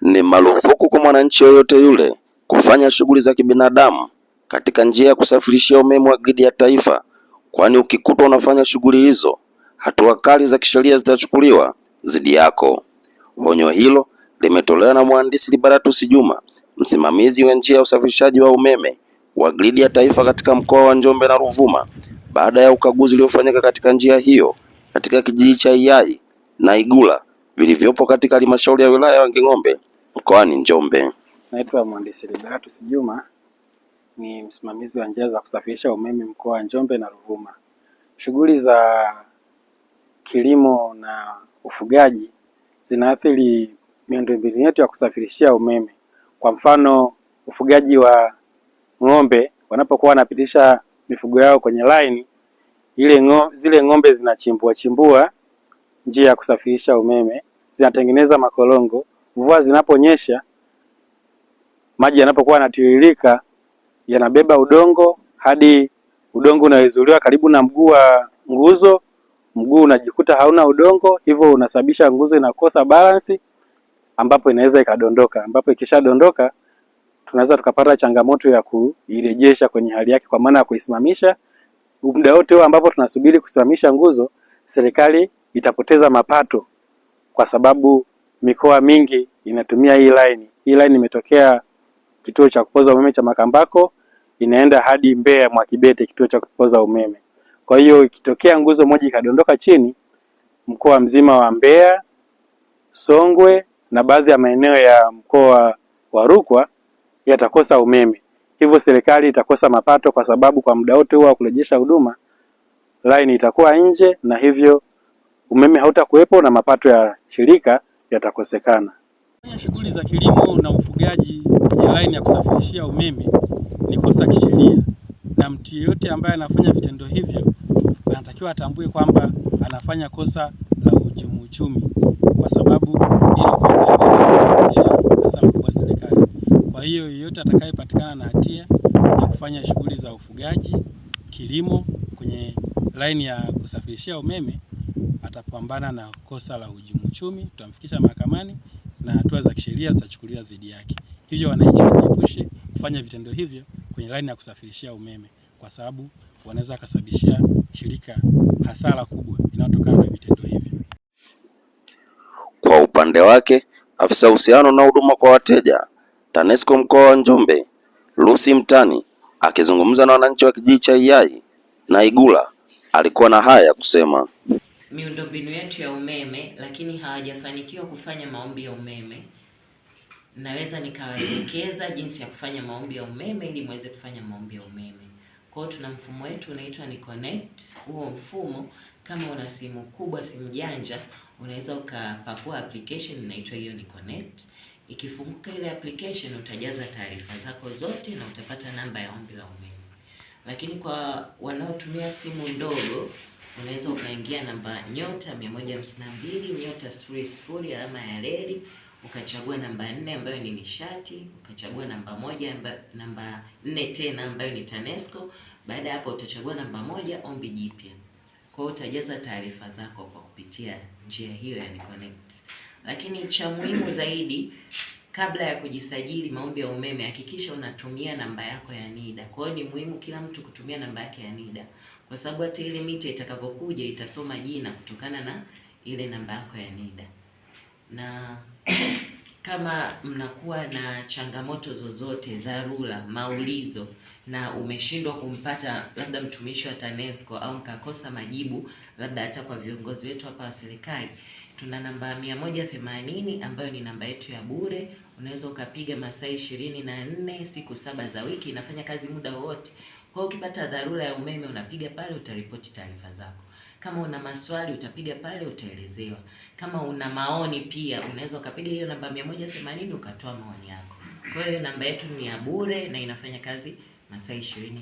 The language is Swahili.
Ni marufuku kwa mwananchi yoyote yule kufanya shughuli za kibinadamu katika njia ya kusafirishia umeme wa gridi ya taifa, kwani ukikutwa unafanya shughuli hizo, hatua kali za kisheria zitachukuliwa dhidi yako. Onyo hilo limetolewa na Mhandisi Liberatus Juma, msimamizi wa njia ya usafirishaji wa umeme wa gridi ya taifa katika mkoa wa Njombe na Ruvuma, baada ya ukaguzi uliofanyika katika njia hiyo katika kijiji cha Iyai na Igula vilivyopo katika halmashauri ya wilaya ya Wanging'ombe mkoani Njombe. Naitwa Mhandisi Liberatus Juma, ni msimamizi wa njia za kusafirisha umeme mkoa wa Njombe na Ruvuma. Shughuli za kilimo na ufugaji zinaathiri miundombinu yetu ya kusafirishia umeme. Kwa mfano, ufugaji wa ng'ombe, wanapokuwa wanapitisha mifugo yao kwenye line, zile ng'ombe zinachimbuwa njia ya kusafirisha umeme, zinatengeneza makorongo. Mvua zinaponyesha, maji yanapokuwa yanatiririka yanabeba udongo hadi udongo unaizuliwa karibu na mguu wa nguzo. Mguu unajikuta hauna udongo, hivyo unasababisha nguzo inakosa balance, ambapo inaweza ikadondoka, ambapo ikishadondoka tunaweza tukapata changamoto ya kuirejesha kwenye hali yake, kwa maana ya kuisimamisha. Muda wote huo ambapo tunasubiri kusimamisha nguzo, serikali itapoteza mapato, kwa sababu mikoa mingi inatumia hii line. Hii line imetokea kituo cha kupoza umeme cha Makambako, inaenda hadi Mbeya Mwakibete, kituo cha kupoza umeme. Kwa hiyo ikitokea nguzo moja ikadondoka chini, mkoa mzima wa Mbeya, Songwe na baadhi ya maeneo ya mkoa wa Rukwa yatakosa umeme. Hivyo serikali itakosa mapato, kwa sababu kwa muda wote huo wa kurejesha huduma line itakuwa nje, na hivyo umeme hautakuwepo na mapato ya shirika yatakosekana. Shughuli za kilimo na ufugaji kwenye line ya kusafirishia umeme ni kosa kisheria, na mtu yeyote ambaye anafanya vitendo hivyo anatakiwa atambue kwamba anafanya kosa la uhujumu uchumi, kwa sababu hilo kosa linasababisha hasara kubwa serikali. Kwa hiyo yeyote atakayepatikana na hatia ya kufanya shughuli za ufugaji, kilimo kwenye line ya kusafirishia umeme atapambana na kosa la uhujumu uchumi, tutamfikisha mahakamani na hatua za kisheria zitachukuliwa dhidi yake. Hivyo wananchi wajiepushe kufanya vitendo hivyo kwenye line ya kusafirishia umeme, kwa sababu wanaweza kusababishia shirika hasara kubwa inayotokana na vitendo hivyo. Kwa upande wake, afisa uhusiano na huduma kwa wateja TANESCO mkoa wa Njombe, Lucy Mtani, akizungumza na wananchi wa kijiji cha Iyai na Igula, alikuwa na haya ya kusema. Miundombinu yetu ya umeme, lakini hawajafanikiwa kufanya maombi ya umeme. Naweza nikawaelekeza jinsi ya kufanya maombi ya umeme ili muweze kufanya maombi ya umeme. Kwa hiyo tuna mfumo wetu unaitwa ni Connect. Huo mfumo, kama una simu kubwa, simu janja, unaweza ukapakua application inaitwa hiyo ni Connect. Ikifunguka ile application utajaza taarifa zako zote na utapata namba ya ombi la umeme. Lakini kwa wanaotumia simu ndogo, unaweza ukaingia namba *152*00 alama ya reli, ukachagua namba 4 ambayo ni nishati, ukachagua namba 1 namba 4 tena ambayo ni TANESCO. Baada ya hapo utachagua namba 1 ombi jipya. Kwa hiyo utajaza taarifa zako kwa kupitia njia hiyo ya Connect. Lakini cha muhimu zaidi, kabla ya kujisajili maombi ya umeme, hakikisha unatumia namba yako ya NIDA. Kwa hiyo ni muhimu kila mtu kutumia namba yake ya NIDA, kwa sababu hata ile mita itakavyokuja itasoma jina kutokana na ile namba yako ya NIDA. Na kama mnakuwa na changamoto zozote, dharura, maulizo, na umeshindwa kumpata labda mtumishi wa TANESCO au mkakosa majibu labda hata kwa viongozi wetu hapa wa serikali, tuna namba 180 ambayo ni namba yetu ya bure. Unaweza ukapiga masaa 24 siku 7 za wiki, inafanya kazi muda wote. Kwa hiyo ukipata dharura ya umeme unapiga pale, utaripoti taarifa zako. Kama una maswali utapiga pale, utaelezewa. Kama una maoni pia unaweza ukapiga hiyo namba 180 ukatoa maoni yako. Kwa hiyo namba yetu ni ya bure na inafanya kazi masaa 24.